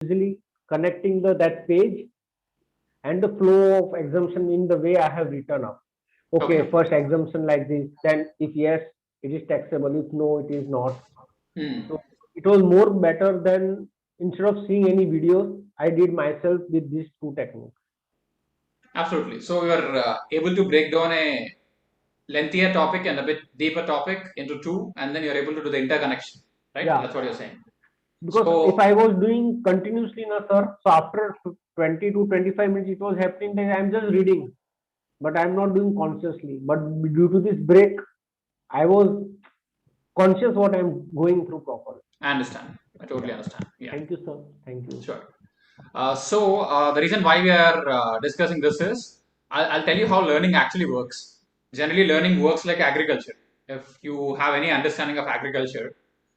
easily connecting that page and the flow of exemption in the way I have written up. Okay, first exemption like this, then if yes, it is taxable, if no, it is not. So it was more better than instead of seeing any videos, I did myself with these two techniques. Absolutely. So you are able to break down a lengthier topic and a bit deeper topic into two, and then you're able to do the interconnection, right? Yeah. That's what you're saying. Because if So, I was doing continuously, na sir, so after 20 to 25 minutes, it was happening that I'm just reading, but I'm not doing consciously. But due to this break, I was conscious what I'm going through properly. I understand. I totally Yeah. understand. Yeah, Thank you, sir. Thank you. sure. The reason why we are discussing this is I'll tell you how learning actually works. Generally, learning works like agriculture. If you have any understanding of agriculture,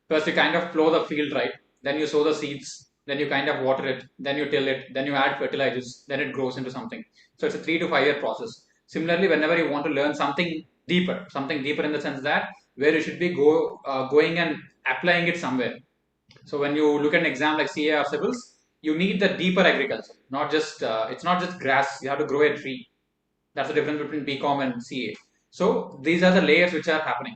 first you kind of plow the field, right? Then you sow the seeds, then you kind of water it, then you till it, then you add fertilizers, then it grows into something. So it's a 3 to 5 year process. Similarly, whenever you want to learn something deeper in the sense that where you should be going and applying it somewhere. So when you look at an exam like CA or civils, you need the deeper agriculture, not just it's not just grass. You have to grow a tree. That's the difference between BCom and CA. So these are the layers which are happening.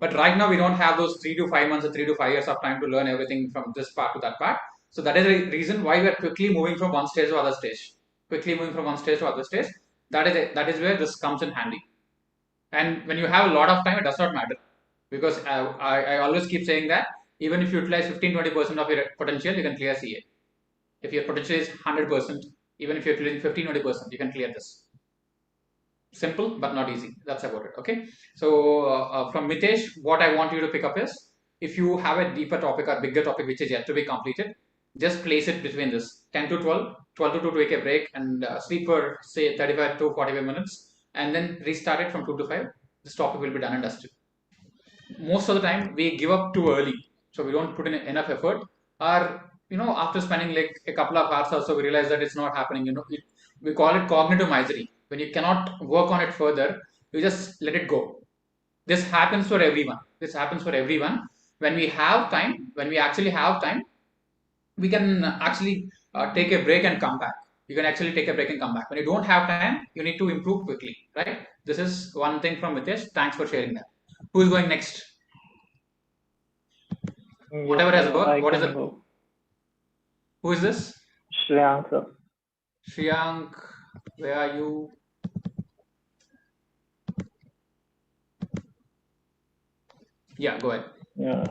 But right now we don't have those 3 to 5 months or 3 to 5 years of time to learn everything from this part to that part. So that is the reason why we are quickly moving from one stage to other stage. Quickly moving from one stage to other stage. That is where this comes in handy. And when you have a lot of time, it does not matter because I always keep saying that even if you utilize 15-20% of your potential, you can clear CA. If your potential is 100%, even if you're utilizing 15-20%, you can clear this. Simple but not easy. That's about it. Okay. So from Mitesh, what I want you to pick up is if you have a deeper topic or bigger topic which is yet to be completed, just place it between this 10 to 12, 12 to 2 take a break and sleep for say 35 to 45 minutes and then restart it from 2 to 5. This topic will be done and dusted. Most of the time we give up too early, so we don't put in enough effort, or after spending like a couple of hours or so we realize that it's not happening. We call it cognitive misery. When you cannot work on it further, you just let it go. This happens for everyone. When we have time, when we actually have time, we can actually take a break and come back. You can actually take a break and come back. When you don't have time, you need to improve quickly, right? This is one thing from Mitesh. Thanks for sharing that. Who is going next? Yes, Whatever has sir, worked. I What is can it? go. Who is this? Shreyank, sir. Shriyank, where are you? Yeah, go ahead. Yeah.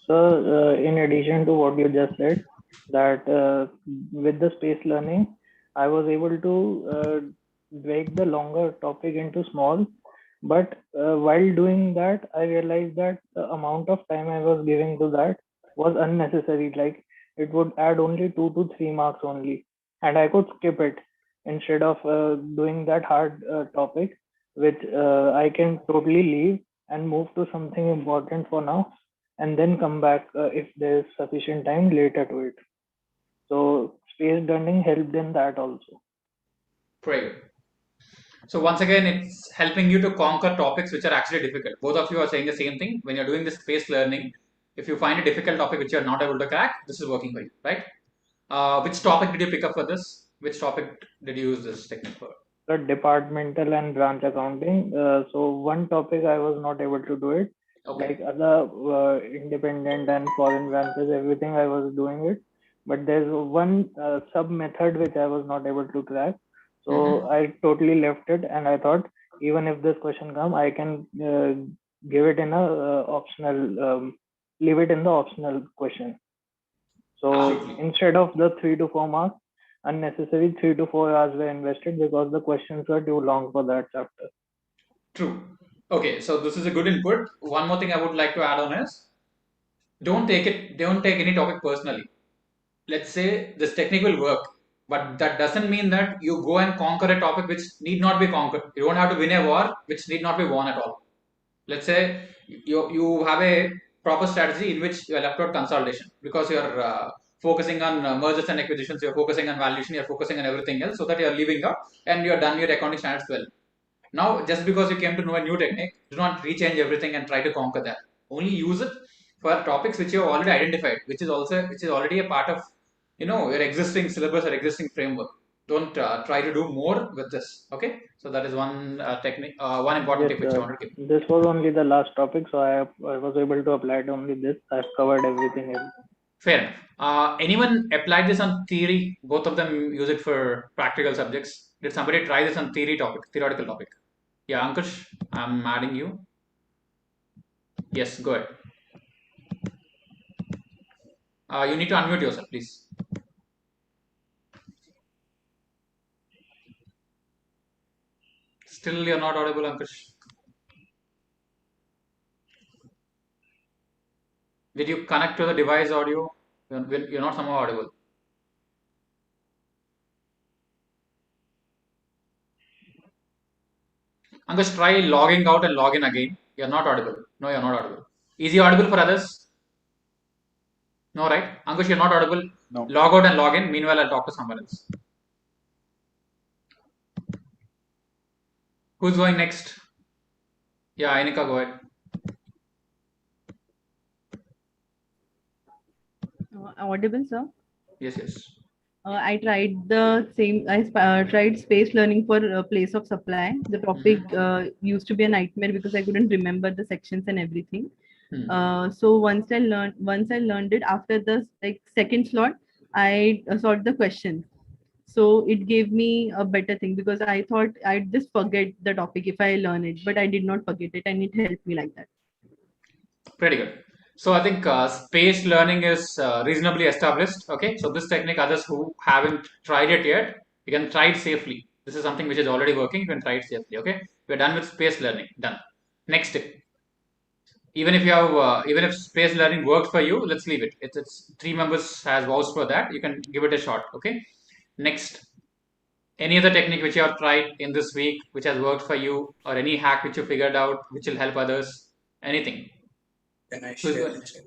So, in addition to what you just said, that with the space learning, I was able to break the longer topic into small. But while doing that, I realized that the amount of time I was giving to that was unnecessary. Like it would add only 2 to 3 marks only, and I could skip it instead of doing that hard topic, which I can totally leave and move to something important for now and then come back if there is sufficient time later to it. So space learning helped in that also. Great. So once again, it's helping you to conquer topics which are actually difficult. Both of you are saying the same thing. When you're doing this space learning, if you find a difficult topic which you're not able to crack, this is working for you, right? Which topic did you pick up for this? Which topic did you use this technique for? The departmental and branch accounting. So one topic I was not able to do it. Okay. Like other independent and foreign branches, everything I was doing it. But there's one sub method which I was not able to crack. So I totally left it, and I thought even if this question come, I can give it in a optional, leave it in the optional question. So Absolutely. instead of the 3 to 4 marks, unnecessary 3 to 4 hours were invested because the questions were too long for that chapter. True. Okay, so this is a good input. One more thing I would like to add on is don't take any topic personally. Let's say this technique will work, but that doesn't mean that you go and conquer a topic which need not be conquered. You don't have to win a war which need not be won at all. Let's say you have a proper strategy in which you are left out consolidation because you're focusing on mergers and acquisitions, you're focusing on valuation, you're focusing on everything else, so that you're leaving out and you're done your accounting standards well. Now, just because you came to know a new technique, do not rechange everything and try to conquer that. Only use it for topics which you have already identified, which is already a part of your existing syllabus or existing framework. Don't try to do more with this. Okay, so that is one technique, one important Yes, tip which I want to give. this was only the last topic, so I was able to apply it only this. I've covered everything else. Fair enough. Anyone applied this on theory? Both of them use it for practical subjects. Did somebody try this on theoretical topic? Yeah, Ankush, I'm adding you. Yes, go ahead. You need to unmute yourself, please. Still, you're not audible, Ankush. Did you connect to the device audio? You're not somehow audible. Ankush, try logging out and log in again. You're not audible. No, you're not audible. Is he audible for others? No, right? Ankush, you're not audible. No. Log out and log in. Meanwhile, I'll talk to someone else. Who's going next? Yeah, Ainika, go ahead. Audible, sir? Yes, yes. I tried the same. I tried space learning for place of supply. The topic used to be a nightmare because I couldn't remember the sections and everything. So once I learned it, after the second slot, I solved the question. So it gave me a better thing because I thought I'd just forget the topic if I learn it, but I did not forget it, and it helped me like that. Pretty good. So I think space learning is reasonably established. Okay, so this technique, others who haven't tried it yet, you can try it safely. This is something which is already working. You can try it safely. Okay, we're done with space learning. Done. Next tip. Even if you have, even if space learning works for you, let's leave it. It's 3 members has vouched for that. You can give it a shot. Okay. Next. Any other technique which you have tried in this week which has worked for you, or any hack which you figured out which will help others? Anything? Can I share myself?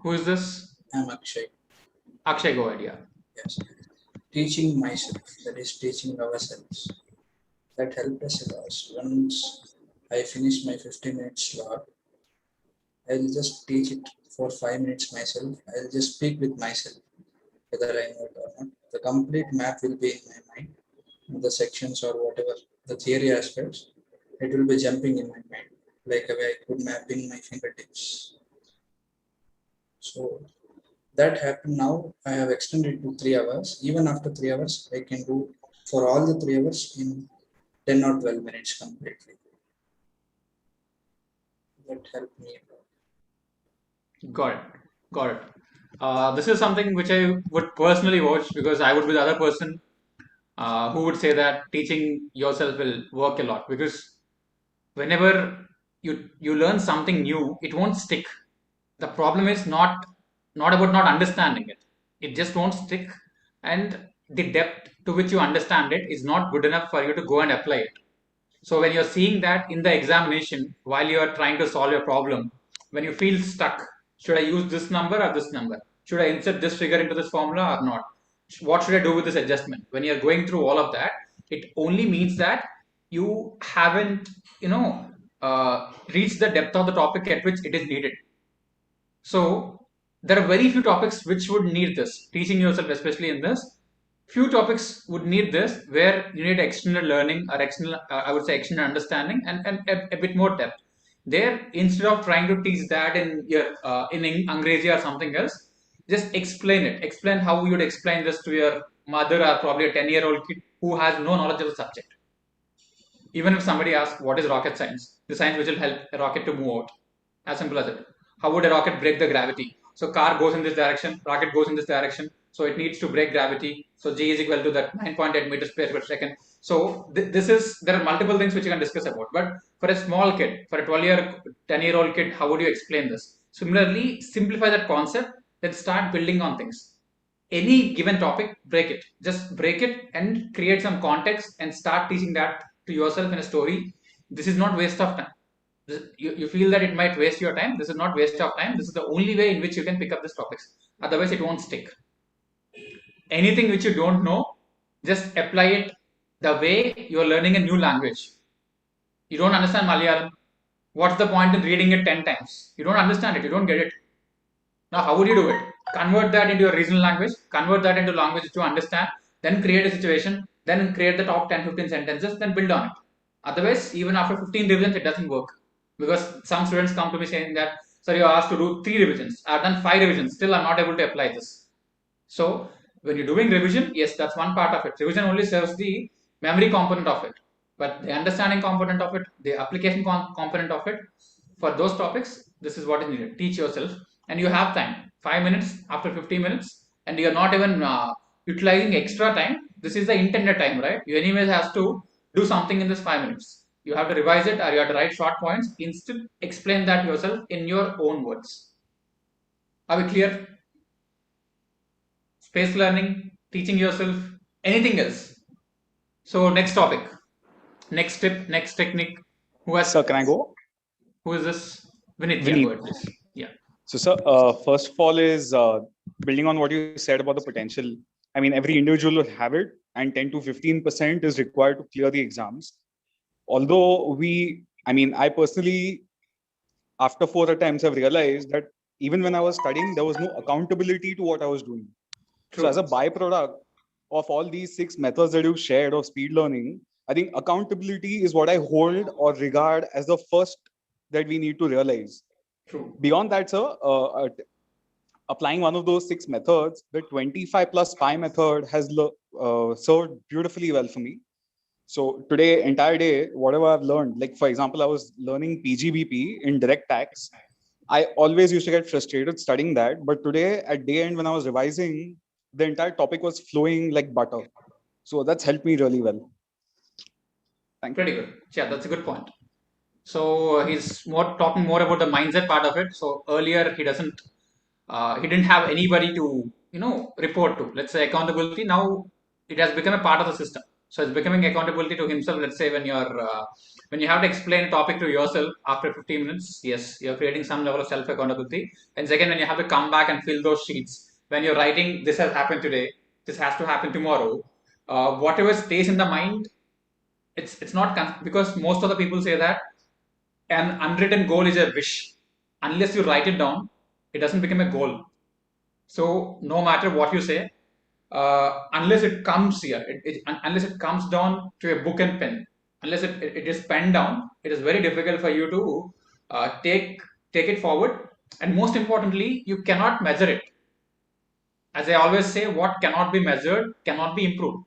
Who is this? I'm Akshay. Akshay, go ahead. Yeah. Yes. Teaching myself, that is teaching ourselves. That helped us a lot. Once I finish my 15-minute slot, I'll just teach it for 5 minutes myself. I'll just speak with myself, whether I know it or not. The complete map will be in my mind. The sections or whatever, the theory aspects, it will be jumping in my mind, like a way I could map in my fingertips. So that happened now. I have extended to 3 hours. Even after 3 hours, I can do for all the 3 hours in 10 or 12 minutes completely. That helped me a lot. Got it. Got it. This is something which I would personally watch because I would be the other person who would say that teaching yourself will work a lot, because whenever you learn something new, it won't stick. The problem is not about not understanding it. It just won't stick, and the depth to which you understand it is not good enough for you to go and apply it. So when you're seeing that in the examination, while you are trying to solve your problem, when you feel stuck, should I use this number or this number? Should I insert this figure into this formula or not? What should I do with this adjustment? When you're going through all of that, it only means that you haven't, reached the depth of the topic at which it is needed. So there are very few topics which would need this. Teaching yourself, especially in this, few topics would need this, where you need external learning or external, I would say external understanding and a bit more depth. There, instead of trying to teach that in your in Angrezi or something else, just explain it. Explain how you would explain this to your mother or probably a 10-year-old kid who has no knowledge of the subject. Even if somebody asks what is rocket science, the science which will help a rocket to move out. As simple as it. How would a rocket break the gravity? So car goes in this direction, rocket goes in this direction, so it needs to break gravity. So G is equal to that 9.8 meters per second. So there are multiple things which you can discuss about. But for a small kid, for a 10-year-old kid, how would you explain this? Similarly, simplify that concept, then start building on things. Any given topic, break it. Just break it and create some context and start teaching that to yourself in a story. This is not waste of time. You feel that it might waste your time. This is not waste of time. This is the only way in which you can pick up these topics. Otherwise, it won't stick. Anything which you don't know, just apply it the way you're learning a new language. You don't understand Malayalam. What's the point in reading it 10 times? You don't understand it. You don't get it. Now, how would you do it? convert that into a regional language, convert that into language to understand, then create a situation, then create the top 10, 15 sentences, then build on it. Otherwise, even after 15 revisions, it doesn't work. Because some students come to me saying that, sir, you're asked to do 3 revisions. I've done 5 revisions, still I'm not able to apply this. So when you're doing revision, yes, that's one part of it. Revision only serves the memory component of it. But the understanding component of it, the application component of it, for those topics, this is what is needed. Teach yourself, and you have time. 5 minutes after 50 minutes, and you're not even utilizing extra time. This is the intended time, right? You anyways has to do something in this 5 minutes. You have to revise it, or you have to write short points. Instead, explain that yourself in your own words. Are we clear? Space learning, teaching yourself, anything else. So next topic, next tip, next technique. Who has? Sir, can I go? Who is this? Vinit. Vinit. Yeah, go ahead, please. Yeah. So, sir, first of all is building on what you said about the potential. I mean, every individual will have it, and 10 to 15% is required to clear the exams. Although I personally, after 4 attempts, have realized that even when I was studying, there was no accountability to what I was doing. True. So, as a byproduct of all these 6 methods that you shared of speed learning, I think accountability is what I hold or regard as the first that we need to realize. True. Beyond that, sir, applying one of those 6 methods, the 25 plus 5 method has served beautifully well for me. So today, entire day, whatever I've learned, like for example, I was learning PGBP in direct tax. I always used to get frustrated studying that. But today at day end, when I was revising, the entire topic was flowing like butter. So that's helped me really well. Thank you. Pretty good. Yeah, that's a good point. So he's talking more about the mindset part of it. So earlier he didn't have anybody to report to. Let's say accountability. Now it has become a part of the system. So it's becoming accountability to himself. Let's say when you have to explain a topic to yourself after 15 minutes, yes, you're creating some level of self accountability. And second, when you have to come back and fill those sheets, when you're writing, this has happened today, this has to happen tomorrow. Whatever stays in the mind, it's not because most of the people say that an unwritten goal is a wish. Unless you write it down, it doesn't become a goal. So no matter what you say, unless it comes here, unless it comes down to a book and pen, unless it is penned down, it is very difficult for you to take it forward. And most importantly, you cannot measure it. As I always say, what cannot be measured cannot be improved.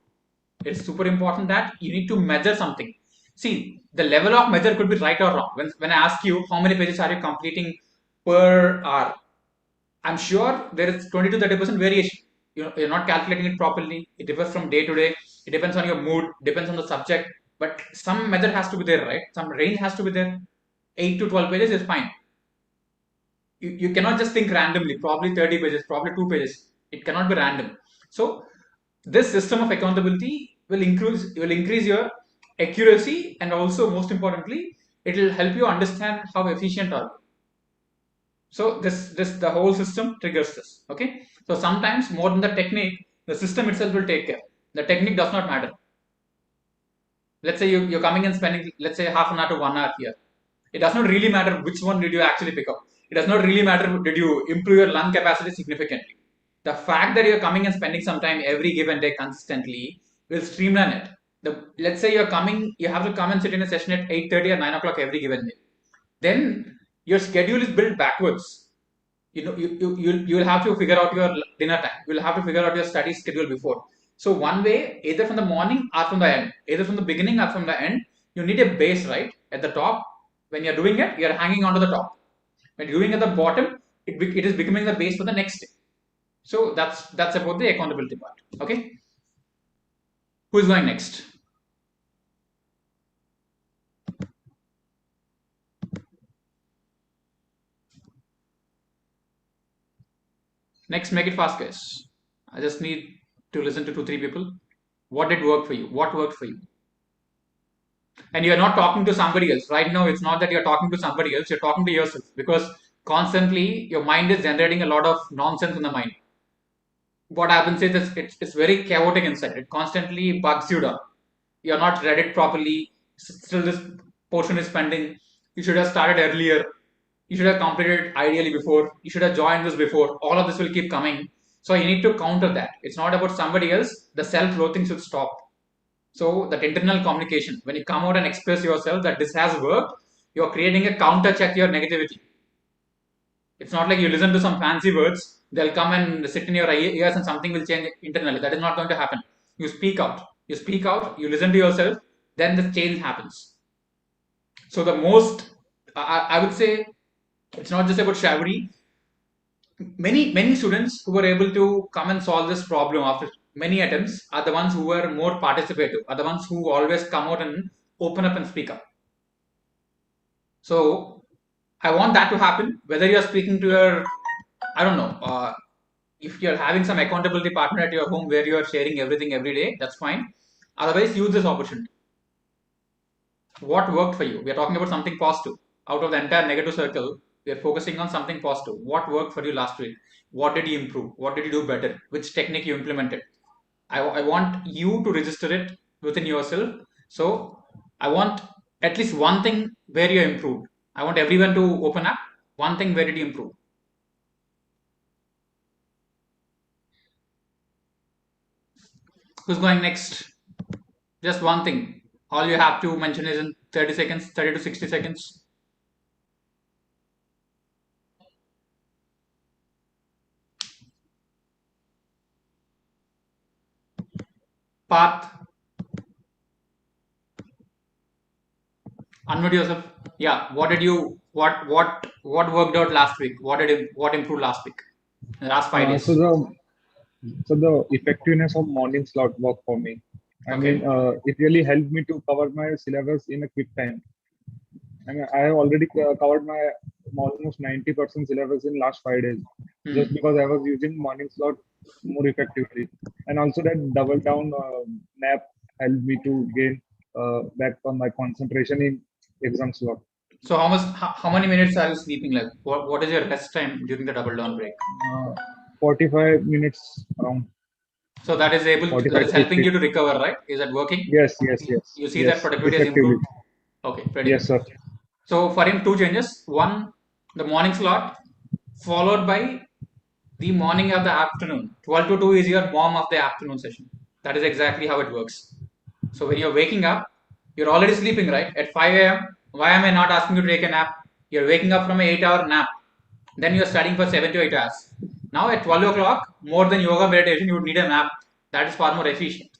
It's super important that you need to measure something. See, the level of measure could be right or wrong. When I ask you how many pages are you completing per hour, I'm sure there is 20 to 30% variation. You're not calculating it properly. It differs from day to day. It depends on your mood, depends on the subject. But some measure has to be there, right? Some range has to be there. 8 to 12 pages is fine. You cannot just think randomly, probably 30 pages, probably 2 pages. It cannot be random. So this system of accountability will increase your accuracy, and also most importantly, it will help you understand how efficient are you. So the whole system triggers this. Okay. So sometimes more than the technique, the system itself will take care. The technique does not matter. Let's say you're coming and spending, let's say, half an hour to 1 hour here. It does not really matter which one did you actually pick up. It does not really matter did you improve your lung capacity significantly. The fact that you're coming and spending some time every given day consistently will streamline it. Let's say you have to come and sit in a session at 8:30 or 9 o'clock every given day. Then your schedule is built backwards. You will have to figure out your dinner time. You will have to figure out your study schedule before. So one way, either from the morning or from the end, either from the beginning or from the end, you need a base, right? At the top, when you're doing it, you're hanging onto the top. When you're doing at the bottom, it is becoming the base for the next day. So that's about the accountability part. Okay. Who is going next? Next, make it fast, guys. I just need to listen to 2-3 people. What did work for you? What worked for you? And you're not talking to somebody else. Right now, it's not that you're talking to somebody else, you're talking to yourself, because constantly your mind is generating a lot of nonsense in the mind. What happens is it's very chaotic inside. It constantly bugs you down. You're not read it properly. Still, this portion is pending. You should have started earlier. You should have completed ideally before. You should have joined this before. All of this will keep coming. So you need to counter that. It's not about somebody else. The self-loathing should stop. So that internal communication, when you come out and express yourself that this has worked, you're creating a counter check to your negativity. It's not like you listen to some fancy words, they'll come and sit in your ears and something will change internally. That is not going to happen. You speak out. You speak out, you listen to yourself, then the change happens. So the most, I would say, it's not just about Shavri. Many students who were able to come and solve this problem after many attempts are the ones who were more participative, are the ones who always come out and open up and speak up. So I want that to happen, whether you're speaking to your, I don't know, if you're having some accountability partner at your home where you're sharing everything every day, that's fine. Otherwise, use this opportunity. What worked for you? We are talking about something positive. Out of the entire negative circle, we are focusing on something positive. What worked for you last week? What did you improve? What did you do better? Which technique you implemented? I want you to register it within yourself. So I want at least one thing where you improved. I want everyone to open up. One thing where did you improve? Who's going next? Just one thing. All you have to mention is in 30 seconds, 30 to 60 seconds. Path. Unmute yourself. Yeah. What worked out last week? What improved last week? The last 5 days. So the effectiveness of morning slot worked for me. I mean, it really helped me to cover my syllabus in a quick time. I mean, I have already covered my almost 90% syllabus in last 5 days, just because I was using morning slot more effectively. And also that double down nap helped me to gain back on my concentration in exam slot. So how many minutes are you sleeping? Like what is your rest time during the double down break? 45 minutes around. So that is helping you to recover, right? Is that working? Yes. You see that productivity has improved? Okay, pretty yes, good. Sir. So for him, 2 changes. One, the morning slot, followed by the morning of the afternoon. 12 to 2 is your mom of the afternoon session. That is exactly how it works. So when you're waking up, you're already sleeping, right? At 5 a.m., why am I not asking you to take a nap? You're waking up from an 8-hour nap. Then you're studying for 7 to 8 hours. Now at 12 o'clock, more than yoga meditation, you would need a nap. That is far more efficient.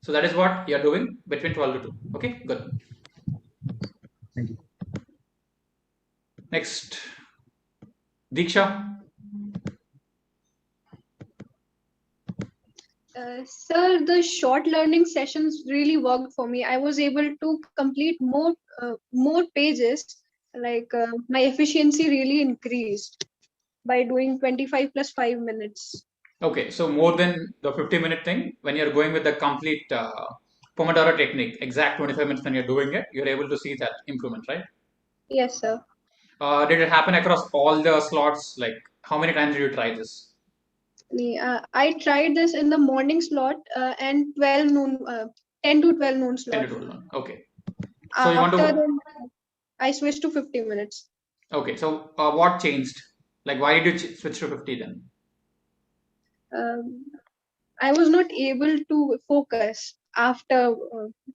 So that is what you're doing between 12 to 2. Okay, good. Thank you. Next, Diksha. Sir, the short learning sessions really worked for me. I was able to complete more pages. Like my efficiency really increased by doing 25 plus 5 minutes. Okay, so more than the 50-minute thing, when you're going with the complete Pomodoro technique, exact 25 minutes when you're doing it, you're able to see that improvement, right? Yes, sir. Did it happen across all the slots? Like, how many times did you try this? I tried this in the morning slot and 12 noon, 10 to 12 noon slot. 10 to 12 noon. Okay. So you want to? Then I switched to 50 minutes. Okay. So what changed? Like, why did you switch to 50 then? I was not able to focus after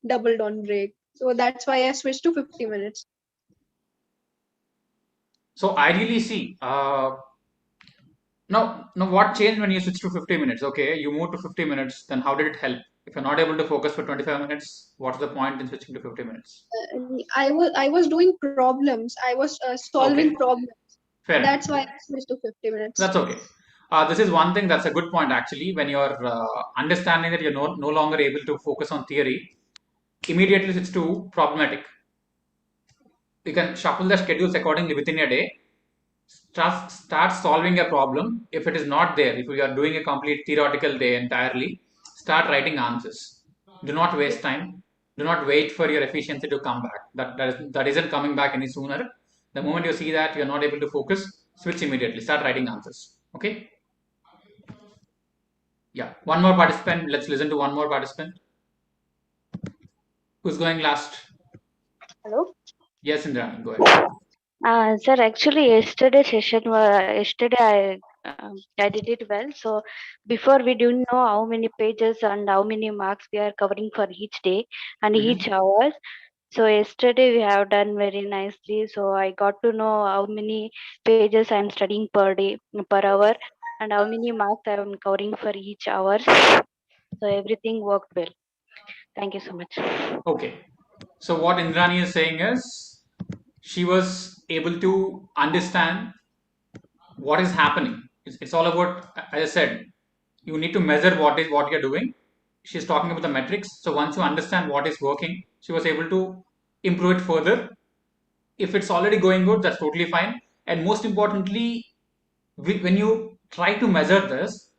double dawn break, so that's why I switched to 50 minutes. So ideally, see, now what changed when you switched to 50 minutes? Okay, you moved to 50 minutes. Then how did it help? If you're not able to focus for 25 minutes, what's the point in switching to 50 minutes? I was doing problems. I was solving problems. Fair That's why I switched to 50 minutes. That's okay. This is one thing that's a good point actually. When you're understanding that you're no longer able to focus on theory, immediately switch to problematic. You can shuffle the schedules accordingly within a day. Start solving a problem. If it is not there, if you are doing a complete theoretical day entirely, start writing answers. Do not waste time. Do not wait for your efficiency to come back. That isn't coming back any sooner. The moment you see that you're not able to focus, switch immediately. Start writing answers. Okay. Yeah, one more participant. Let's listen to one more participant. Who's going last? Hello? Yes, Indrani, go ahead. Sir, actually, yesterday I did it well. So before we didn't know how many pages and how many marks we are covering for each day and each hours. So yesterday we have done very nicely. So I got to know how many pages I am studying per day, per hour, and how many marks I am covering for each hour. So everything worked well. Thank you so much. Okay. So what Indrani is saying is she was able to understand what is happening. It's all about, as I said, you need to measure what you're doing. She's talking about the metrics. So once you understand what is working, she was able to improve it further. If it's already going good, that's totally fine. And most importantly, when you try to measure this,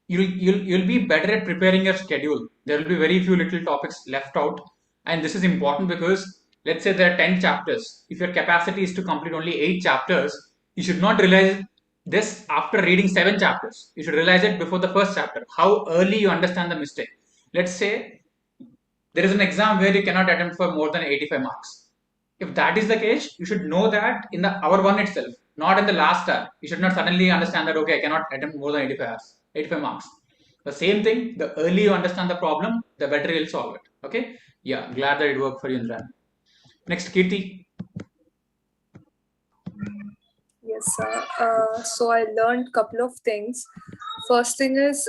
you'll be better at preparing your schedule. There will be very few little topics left out, and this is important because let's say there are 10 chapters. If your capacity is to complete only 8 chapters, you should not realize this after reading 7 chapters. You should realize it before the first chapter. How early you understand the mistake. Let's say there is an exam where you cannot attempt for more than 85 marks. If that is the case, you should know that in the hour one itself, not in the last hour. You should not suddenly understand that, okay, I cannot attempt more than 85 hours, 85 marks. The same thing, the earlier you understand the problem, the better you'll solve it. Okay? Yeah, glad that it worked for you, Indra. Next, Kirti. Yes, sir. So I learned couple of things. First thing is,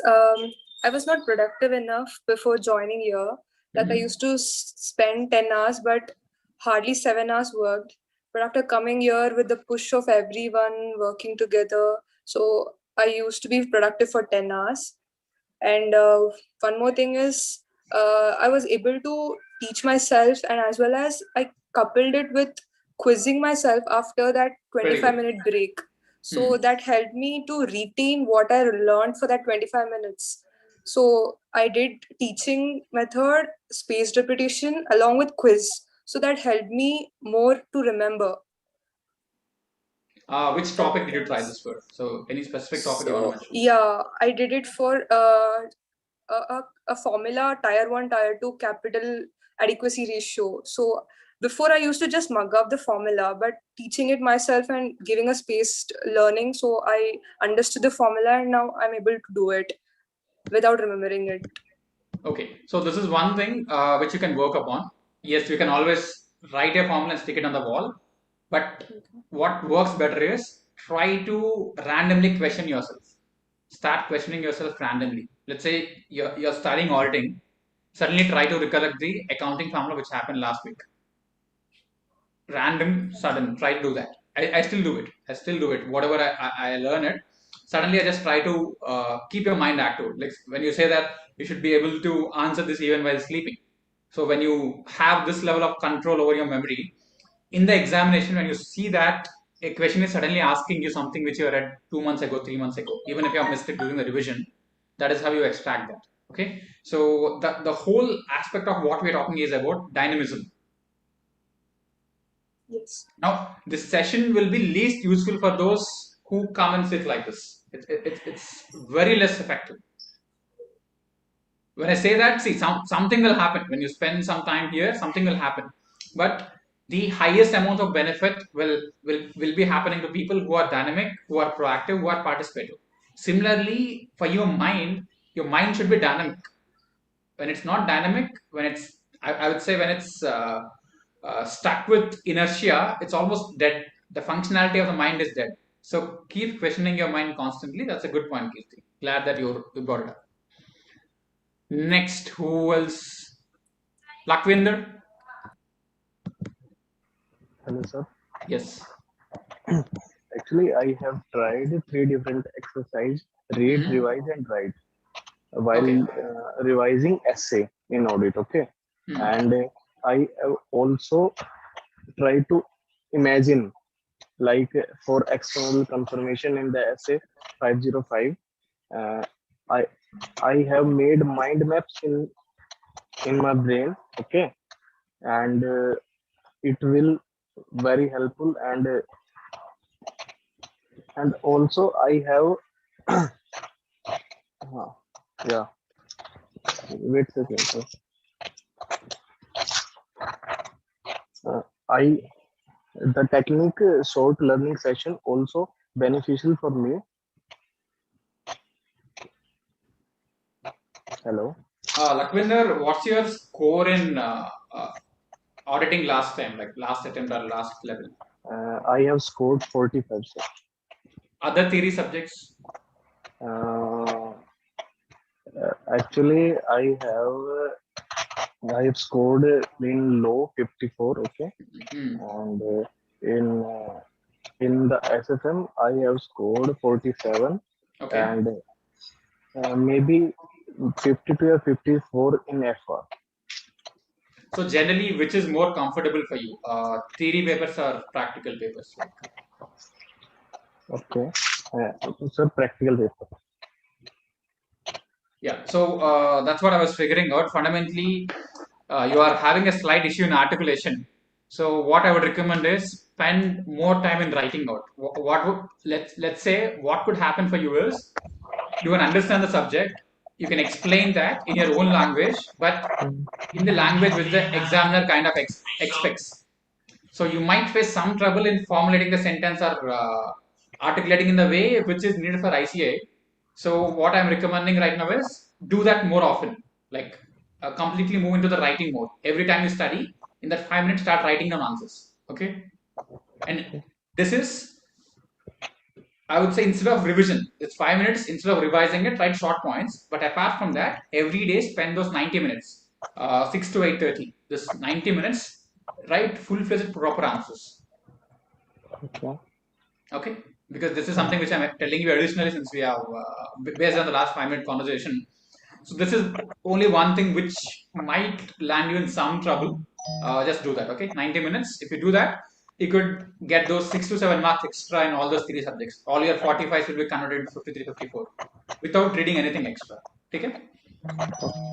I was not productive enough before joining here. Like I used to spend 10 hours, but hardly 7 hours worked. But after coming here with the push of everyone working together, so I used to be productive for 10 hours. And one more thing is, I was able to teach myself, and as well as I coupled it with quizzing myself after that 25-minute break. So that helped me to retain what I learned for that 25 minutes. So I did teaching method, spaced repetition along with quiz. So that helped me more to remember. Which topic did you try this for? So any specific topic you want to mention? Yeah, I did it for a formula tier 1 tier 2 capital adequacy ratio. So before I used to just mug up the formula, but teaching it myself and giving a spaced learning, so I understood the formula and now I'm able to do it without remembering it. Okay, so this is one thing which you can work upon. Yes, you can always write a formula and stick it on the wall, but what works better is try to randomly question yourself. Start questioning yourself randomly. Let's say you're studying auditing, suddenly try to recollect the accounting formula which happened last week. Random, sudden, try to do that. I still do it. I still do it. Whatever I learn it, suddenly I just try to keep your mind active. Like when you say that you should be able to answer this even while sleeping. So when you have this level of control over your memory, in the examination, when you see that a question is suddenly asking you something which you read 2 months ago, 3 months ago, even if you have missed it during the revision, that is how you extract that. Okay. So the whole aspect of what we're talking is about dynamism. Yes. Now, this session will be least useful for those who come and sit like this. It's very less effective. When I say that, see, something will happen. When you spend some time here, something will happen. But the highest amount of benefit will be happening to people who are dynamic, who are proactive, who are participative. Similarly, for your mind should be dynamic. When it's not dynamic, when it's, I would say, when it's stuck with inertia, it's almost dead. The functionality of the mind is dead. So keep questioning your mind constantly. That's a good point, Kirti. Glad that you brought it up. Next, who else? Lakwinder? Hello, sir. Yes. Actually, I have tried 3 different exercise: read, revise, and write. While revising essay in audit, okay, and I have also tried to imagine, like for external confirmation in the essay 505. I I have made mind maps in my brain, okay, and it will very helpful, and also I have yeah, wait a second, sir. I The technique short learning session also beneficial for me. Hello. Lakwinder, what's your score in auditing last time, like last attempt or last level? I have scored 45. Sir. Other theory subjects? Actually, I have scored in low 54. Okay, and in the SFM I have scored 47. Okay. And maybe 52 or 54 in FR. So generally, which is more comfortable for you, theory papers or practical papers? Okay, so practical paper. Yeah, so that's what I was figuring out. Fundamentally, you are having a slight issue in articulation. So what I would recommend is spend more time in writing out. What would let's say what could happen for you is you can understand the subject, you can explain that in your own language, but in the language which the examiner kind of expects. So you might face some trouble in formulating the sentence or articulating in the way which is needed for ICA. So what I'm recommending right now is do that more often. Like completely move into the writing mode. Every time you study, in that 5 minutes, start writing down answers. Okay, and this is, I would say, instead of revision, it's 5 minutes. Instead of revising it, write short points. But apart from that, every day spend those 90 minutes, 6 to 8:30. This 90 minutes, write full-fledged proper answers. Okay. Okay, because this is something which I'm telling you additionally since we have based on the last 5 minute conversation. So this is only one thing which might land you in some trouble. Just do that. Okay, 90 minutes. If you do that, you could get those 6 to 7 marks extra in all those three subjects. All your 45s will be converted into 53, 54 without reading anything extra. Okay.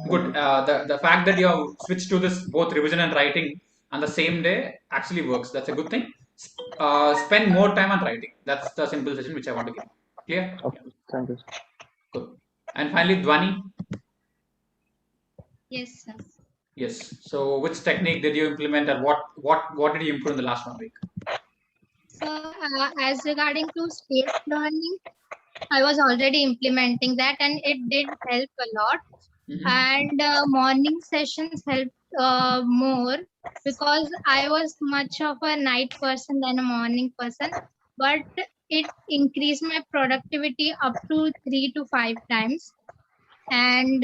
Good. The fact that you have switched to this both revision and writing on the same day actually works. That's a good thing. Spend more time on writing. That's the simple suggestion which I want to give. Clear? Okay. Thank you. Good. And finally, Dwani. Yes, sir. Yes. So, which technique did you implement, and what did you improve in the last 1 week? So, as regarding to space learning, I was already implementing that, and it did help a lot. And morning sessions helped more because I was much of a night person than a morning person, but it increased my productivity up to 3 to 5 times. And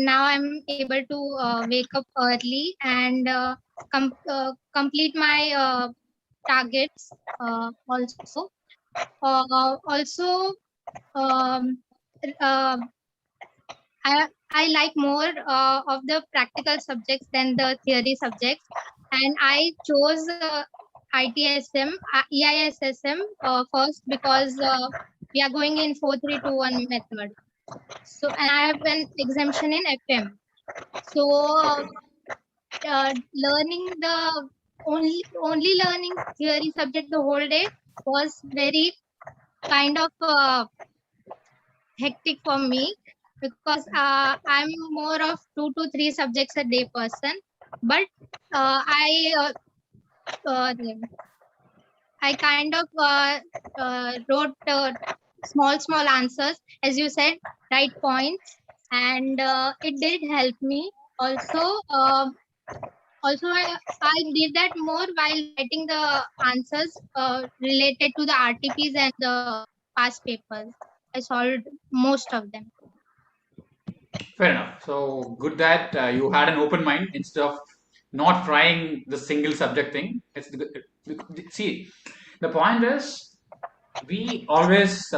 now I'm able to wake up early and complete my targets also. Also, I like more of the practical subjects than the theory subjects, and I chose ITSM, EISSM first because we are going in 4321 method. So, and I have an exemption in FM. So, learning the only learning theory subject the whole day was very kind of hectic for me because I'm more of 2 to 3 subjects a day person. But I kind of wrote small answers, as you said, right points, and it did help me. Also, I did that more while writing the answers related to the RTPs and the past papers. I solved most of them. Fair enough. So good that you had an open mind instead of not trying the single subject thing. See, the point is we always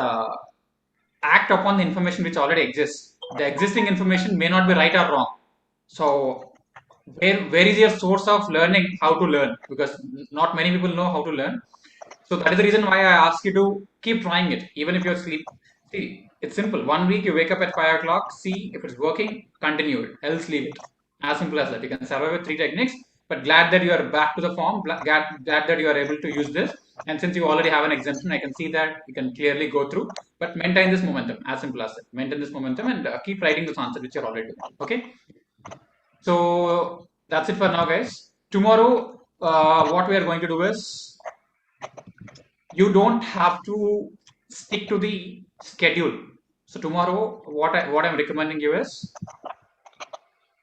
act upon the information which already exists. The existing information may not be right or wrong. So where is your source of learning how to learn? Because not many people know how to learn. So that is the reason why I ask you to keep trying it, even if you're asleep. See, it's simple. 1 week you wake up at 5 o'clock, see if it's working, continue it, else leave it. As simple as that. You can survive with 3 techniques, but glad that you are back to the form, glad that you are able to use this. And since you already have an exemption, I can see that you can clearly go through, but maintain this momentum, as simple as that. Maintain this momentum and keep writing this answer which you're already doing. Okay. So that's it for now, guys. Tomorrow, what we are going to do is, you don't have to stick to the schedule. So tomorrow, what I'm recommending you is,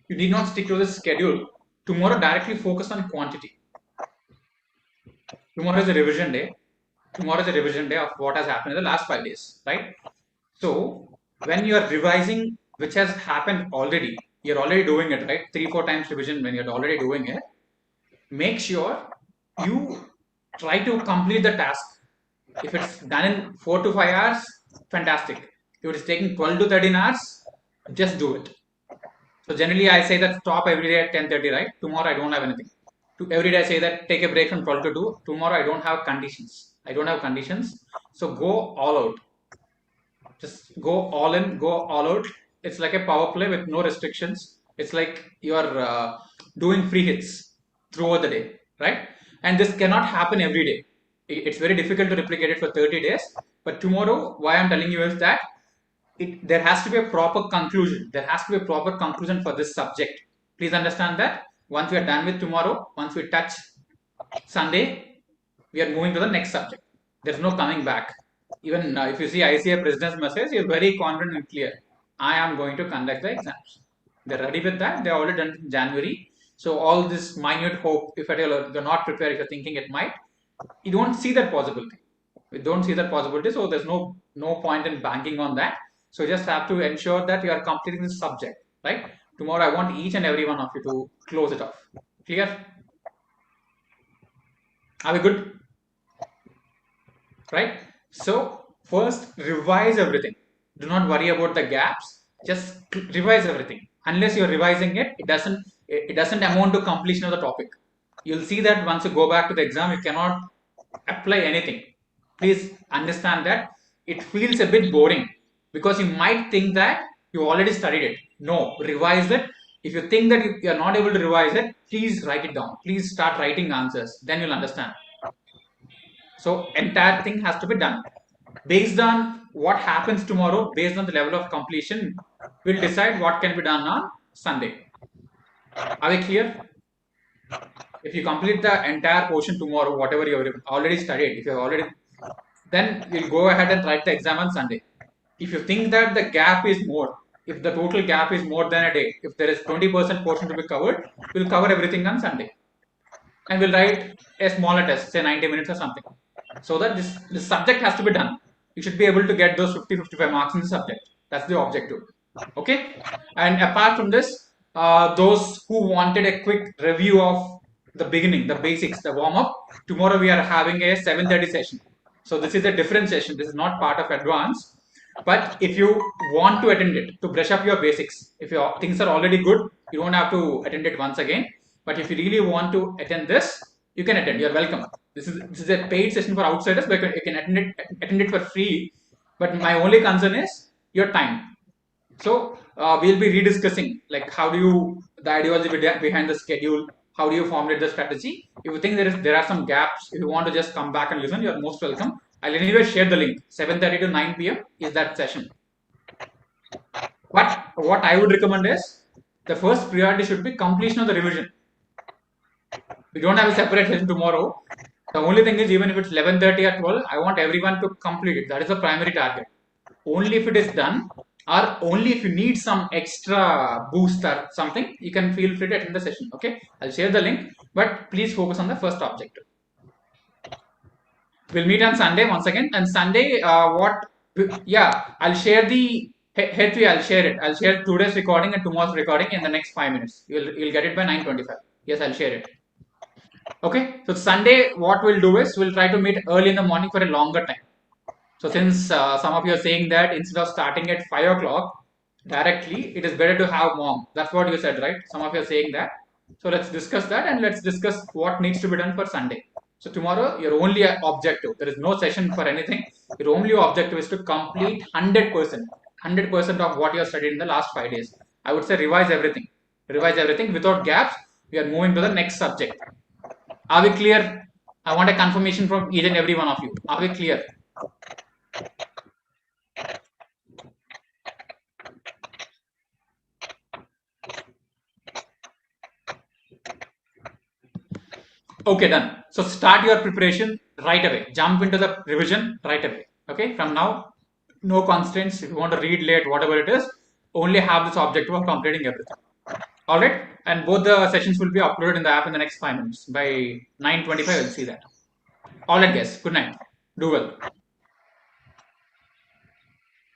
you need not stick to the schedule. Tomorrow, directly focus on quantity. Tomorrow is a revision day. Tomorrow is a revision day of what has happened in the last 5 days, right? So when you are revising, which has happened already, you're already doing it, right? 3-4 times revision when you're already doing it. Make sure you try to complete the task. If it's done in 4 to 5 hours, fantastic. If it's taking 12 to 13 hours, just do it. So generally, I say that stop every day at 10:30, right? Tomorrow I don't have anything. Every day I say that take a break from 12 to 2. Tomorrow I don't have conditions. I don't have conditions. So go all out. Just go all in, go all out. It's like a power play with no restrictions. It's like you're doing free hits throughout the day, right? And this cannot happen every day. It's very difficult to replicate it for 30 days. But tomorrow, why I'm telling you is that there has to be a proper conclusion. There has to be a proper conclusion for this subject. Please understand that once we are done with tomorrow, once we touch Sunday, we are moving to the next subject. There's no coming back. Even if you see ICA president's message, you're very confident and clear. I am going to conduct the exams. They're ready with that. They're already done in January. So all this minute hope, if at all you're not prepared, if you're thinking it might, you don't see that possibility. We don't see that possibility. So there's no point in banking on that. So you just have to ensure that you are completing this subject, right? Tomorrow I want each and every one of you to close it off. Clear? Are we good? Right? So first revise everything. Do not worry about the gaps. Just revise everything. Unless you're revising it, it doesn't amount to completion of the topic. You'll see that once you go back to the exam, you cannot apply anything. Please understand that it feels a bit boring because you might think that you already studied it. No, revise it. If you think that you are not able to revise it, please write it down. Please start writing answers. Then you'll understand. So entire thing has to be done. Based on what happens tomorrow, based on the level of completion, we'll decide what can be done on Sunday. Are we clear? If you complete the entire portion tomorrow, whatever you have already studied, if you have already, then we'll go ahead and write the exam on Sunday. If you think that the gap is more, if the total gap is more than a day, if there is 20% portion to be covered, we'll cover everything on Sunday. And we'll write a smaller test, say 90 minutes or something. So that this subject has to be done. You should be able to get those 50-55 marks in the subject. That's the objective. Okay? And apart from this, those who wanted a quick review of the beginning, the basics, the warm-up, tomorrow we are having a 7:30 session. So this is a different session. This is not part of advanced. But if you want to attend it, to brush up your basics, if your things are already good, you don't have to attend it once again. But if you really want to attend this, you can attend. You're welcome. This is a paid session for outsiders, but you can attend it for free. But my only concern is your time. So we'll be rediscussing like how do you the ideology behind the schedule, how do you formulate the strategy. If you think there are some gaps, if you want to just come back and listen, you're most welcome. I'll anyway share the link. 7:30 to 9 p.m. is that session. But what I would recommend is the first priority should be completion of the revision. We don't have a separate session tomorrow. The only thing is, even if it's 11:30 or 12, I want everyone to complete it. That is the primary target. Only if it is done, or only if you need some extra boost or something, you can feel free to attend the session. Okay, I'll share the link, but please focus on the first objective. We'll meet on Sunday once again. And Sunday, I'll share the I'll share it. I'll share today's recording and tomorrow's recording in the next 5 minutes. You'll get it by 9:25. Yes, I'll share it. Okay, so Sunday, what we'll do is we'll try to meet early in the morning for a longer time. So since some of you are saying that instead of starting at 5 o'clock directly, it is better to have mom. That's what you said, right? Some of you are saying that. So let's discuss that and let's discuss what needs to be done for Sunday. So tomorrow, your only objective, there is no session for anything. Your only objective is to complete 100% of what you have studied in the last 5 days. I would say revise everything. Revise everything without gaps. We are moving to the next subject. Are we clear? I want a confirmation from each and every one of you. Are we clear? Okay, done. So start your preparation right away. Jump into the revision right away. Okay, from now, no constraints. If you want to read late, whatever it is, only have this objective of completing everything. All right, and both the sessions will be uploaded in the app in the next 5 minutes. By 9:25, we'll see that. All right, guys. Good night. Do well.